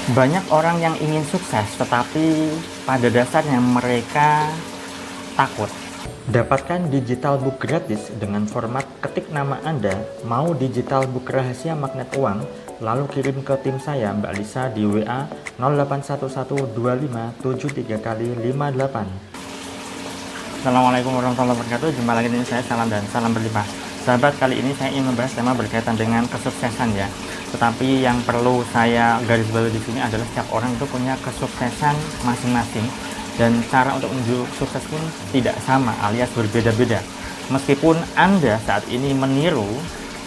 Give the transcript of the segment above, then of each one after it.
Banyak orang yang ingin sukses, tetapi pada dasarnya mereka takut. Dapatkan digital book gratis dengan format ketik nama Anda, mau digital book rahasia magnet uang, lalu kirim ke tim saya, Mbak Lisa, di WA 08112573 kali 58. Assalamualaikum warahmatullahi wabarakatuh. Jumpa lagi dengan saya, salam dan salam berlimpah. Sahabat, kali ini saya ingin membahas tema berkaitan dengan kesuksesan ya. Tetapi yang perlu saya garis bawahi di sini adalah setiap orang itu punya kesuksesan masing-masing dan cara untuk menuju sukses pun tidak sama alias berbeda-beda. Meskipun Anda saat ini meniru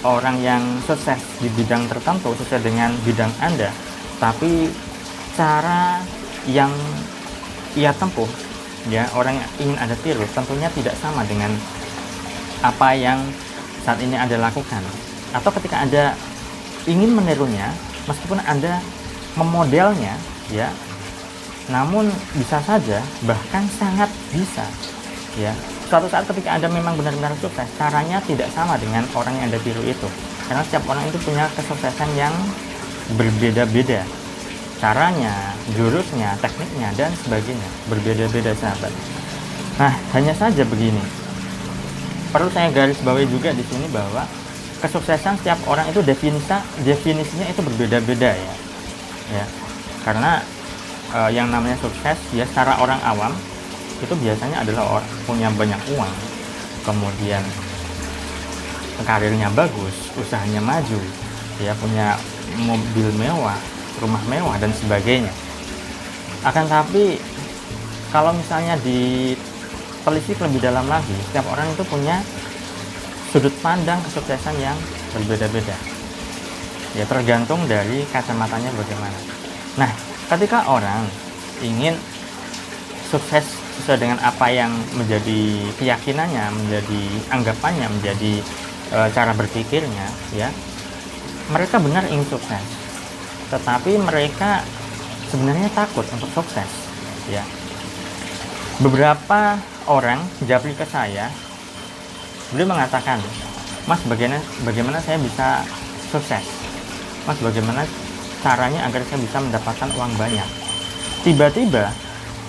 orang yang sukses di bidang tertentu sesuai dengan bidang Anda, tapi cara yang ia tempuh ya, orang yang ingin Anda tiru tentunya tidak sama dengan apa yang saat ini Anda lakukan. Atau ketika Anda ingin menirunya, meskipun Anda memodelnya ya, namun bisa saja bahkan sangat bisa ya, suatu saat ketika Anda memang benar-benar sukses, caranya tidak sama dengan orang yang Anda tiru itu, karena setiap orang itu punya kesuksesan yang berbeda-beda, caranya, jurusnya, tekniknya, dan sebagainya berbeda-beda sahabat. Nah, hanya saja begini, perlu saya garis bawahi juga di sini bahwa kesuksesan setiap orang itu definisinya itu berbeda-beda ya, karena yang namanya sukses ya secara orang awam itu biasanya adalah orang punya banyak uang, kemudian karirnya bagus, usahanya maju ya, punya mobil mewah, rumah mewah, dan sebagainya. Akan tapi kalau misalnya ditelisik lebih dalam lagi, setiap orang itu punya sudut pandang kesuksesan yang berbeda-beda ya, tergantung dari kacamatanya bagaimana. Nah, ketika orang ingin sukses sesuai dengan apa yang menjadi keyakinannya, menjadi anggapannya, menjadi cara berpikirnya ya, mereka benar ingin sukses, tetapi mereka sebenarnya takut untuk sukses ya. Beberapa orang japri ke saya, beliau mengatakan, "Mas, bagaimana saya bisa sukses? Mas, bagaimana caranya agar saya bisa mendapatkan uang banyak?" Tiba-tiba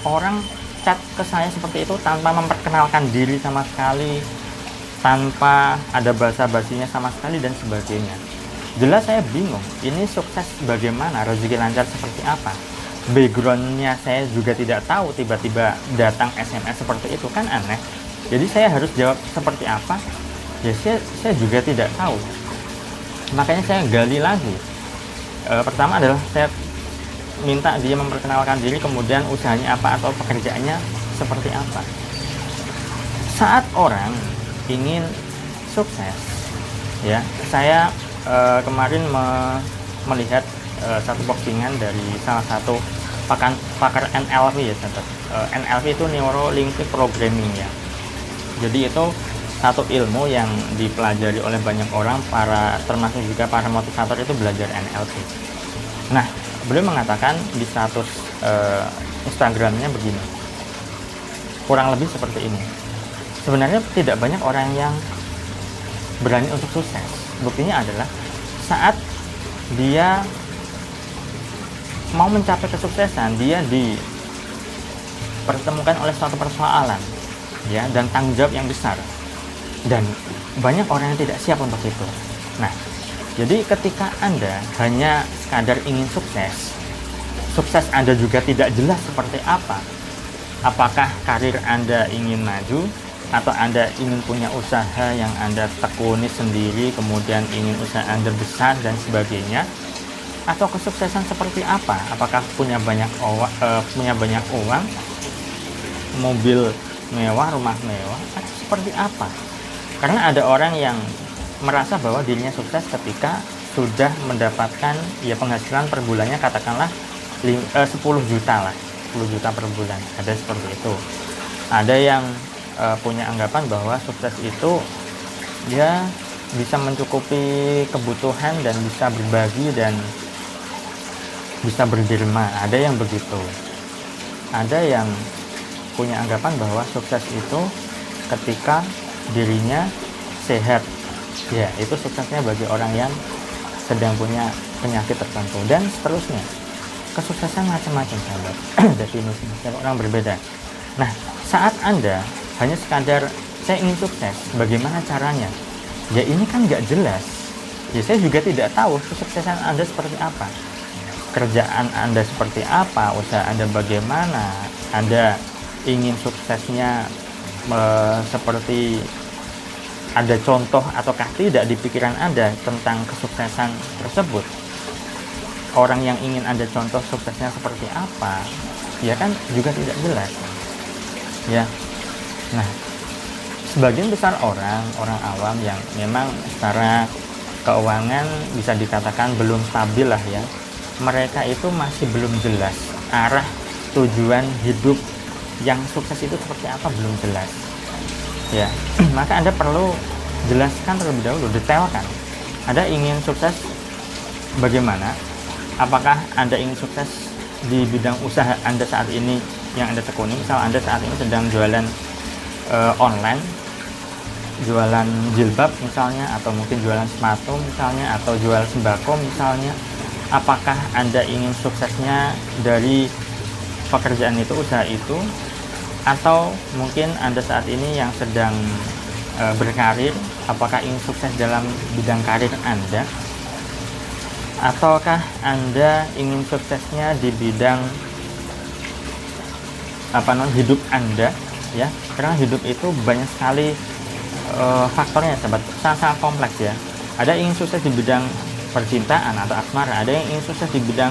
orang chat ke saya seperti itu tanpa memperkenalkan diri sama sekali, tanpa ada basa-basinya sama sekali, dan sebagainya. Jelas saya bingung, ini sukses bagaimana, rezeki lancar seperti apa? Backgroundnya saya juga tidak tahu, tiba-tiba datang SMS seperti itu, kan aneh. Jadi saya harus jawab seperti apa? Ya saya juga tidak tahu. Makanya saya gali lagi. Pertama adalah saya minta dia memperkenalkan diri, kemudian usahanya apa atau pekerjaannya seperti apa. Saat orang ingin sukses, ya, saya kemarin melihat satu postingan dari salah satu pakar NLP ya, NLP itu Neuro Linguistic Programming ya. Jadi itu satu ilmu yang dipelajari oleh banyak orang, termasuk juga para motivator itu belajar NLP. Nah, beliau mengatakan di status Instagramnya begini, kurang lebih seperti ini. Sebenarnya tidak banyak orang yang berani untuk sukses. Buktinya adalah saat dia mau mencapai kesuksesan, dia dipertemukan oleh suatu persoalan ya, dan tanggung jawab yang besar, dan banyak orang yang tidak siap untuk itu. Nah, jadi ketika Anda hanya sekadar ingin sukses Anda juga tidak jelas seperti apa. Apakah karir Anda ingin maju, atau Anda ingin punya usaha yang Anda tekuni sendiri, kemudian ingin usaha Anda besar dan sebagainya, atau kesuksesan seperti apa? Apakah punya banyak uang, mobil mewah, rumah mewah, atau seperti apa? Karena ada orang yang merasa bahwa dirinya sukses ketika sudah mendapatkan ya penghasilan per bulannya katakanlah 10 juta lah, 10 juta per bulan, ada seperti itu. Ada yang punya anggapan bahwa sukses itu ya bisa mencukupi kebutuhan dan bisa berbagi dan bisa berderma, ada yang begitu. Ada yang punya anggapan bahwa sukses itu ketika dirinya sehat ya, itu suksesnya bagi orang yang sedang punya penyakit tertentu, dan seterusnya. kesuksesan macam-macam sahabat. Definisi setiap orang berbeda. Nah, saat Anda hanya sekadar saya ingin sukses, bagaimana caranya? Ya ini kan nggak jelas. Ya saya juga tidak tahu kesuksesan Anda seperti apa. Kerjaan Anda seperti apa, usaha Anda bagaimana, Anda ingin suksesnya seperti ada contoh ataukah tidak di pikiran Anda tentang kesuksesan tersebut. Orang yang ingin Anda contoh suksesnya seperti apa, ya kan juga tidak jelas. Ya. Nah, sebagian besar orang awam yang memang secara keuangan bisa dikatakan belum stabil lah ya. Mereka itu masih belum jelas arah tujuan hidup yang sukses itu seperti apa, belum jelas. Ya, maka Anda perlu jelaskan terlebih dahulu, detailkan. Anda ingin sukses bagaimana? Apakah Anda ingin sukses di bidang usaha Anda saat ini yang Anda tekuni? Misal Anda saat ini sedang jualan online, jualan jilbab misalnya, atau mungkin jualan sepatu misalnya, atau jual sembako misalnya. Apakah Anda ingin suksesnya dari pekerjaan itu, usaha itu, atau mungkin Anda saat ini yang sedang berkarir, apakah ingin sukses dalam bidang karir Anda, ataukah Anda ingin suksesnya di bidang hidup Anda, ya? Karena hidup itu banyak sekali faktornya, sahabat, sangat kompleks ya. Ada yang ingin sukses di bidang percintaan atau asmara, ada yang ingin sukses di bidang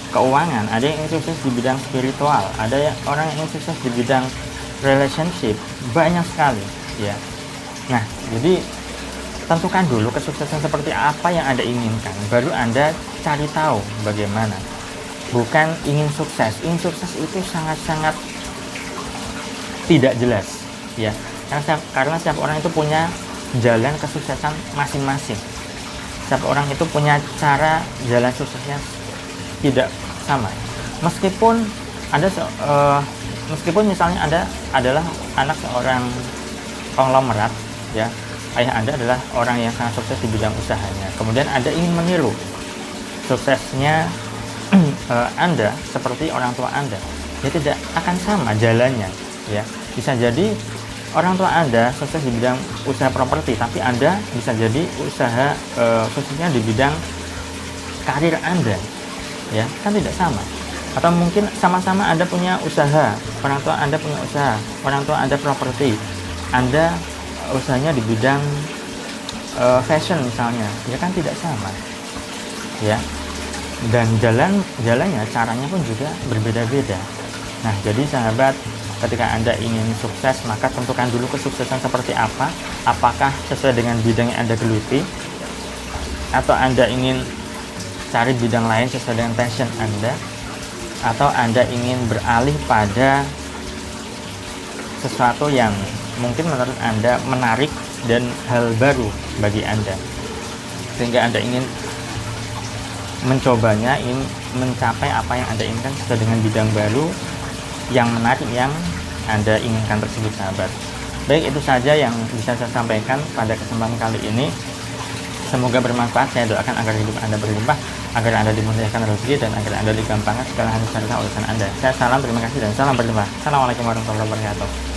keuangan, ada yang ingin sukses di bidang spiritual, ada orang yang ingin sukses di bidang relationship, banyak sekali ya. Nah, jadi tentukan dulu kesuksesan seperti apa yang Anda inginkan, baru Anda cari tahu bagaimana. Bukan ingin sukses itu sangat-sangat tidak jelas ya. Karena setiap orang itu punya jalan kesuksesan masing-masing. Setiap orang itu punya cara jalan suksesnya tidak sama. Meskipun misalnya Anda adalah anak seorang konglomerat ya, ayah Anda adalah orang yang sangat sukses di bidang usahanya, kemudian Anda ingin meniru suksesnya Anda seperti orang tua Anda, ya tidak akan sama jalannya ya. Bisa jadi orang tua Anda sukses di bidang usaha properti, tapi Anda bisa jadi usaha khususnya di bidang karir Anda, ya kan tidak sama. Atau mungkin sama-sama Anda punya usaha, orang tua Anda punya usaha, orang tua Anda properti, Anda usahanya di bidang fashion misalnya, ya kan tidak sama, ya. Dan jalannya, caranya pun juga berbeda-beda. Nah, jadi sahabat, ketika Anda ingin sukses, maka tentukan dulu kesuksesan seperti apa. Apakah sesuai dengan bidang yang Anda geluti, atau Anda ingin cari bidang lain sesuai dengan passion Anda, atau Anda ingin beralih pada sesuatu yang mungkin menurut Anda menarik dan hal baru bagi Anda, sehingga Anda ingin mencobanya, ingin mencapai apa yang Anda inginkan sesuai dengan bidang baru yang menarik yang Anda inginkan tersebut, sahabat. Baik, itu saja yang bisa saya sampaikan pada kesempatan kali ini. Semoga bermanfaat. Saya doakan agar hidup Anda berlimpah, agar Anda dimudahkan rezeki, dan agar Anda digampangkan segala hal serta urusan Anda. Saya salam, terima kasih, dan salam berlimpah. Assalamualaikum warahmatullahi wabarakatuh.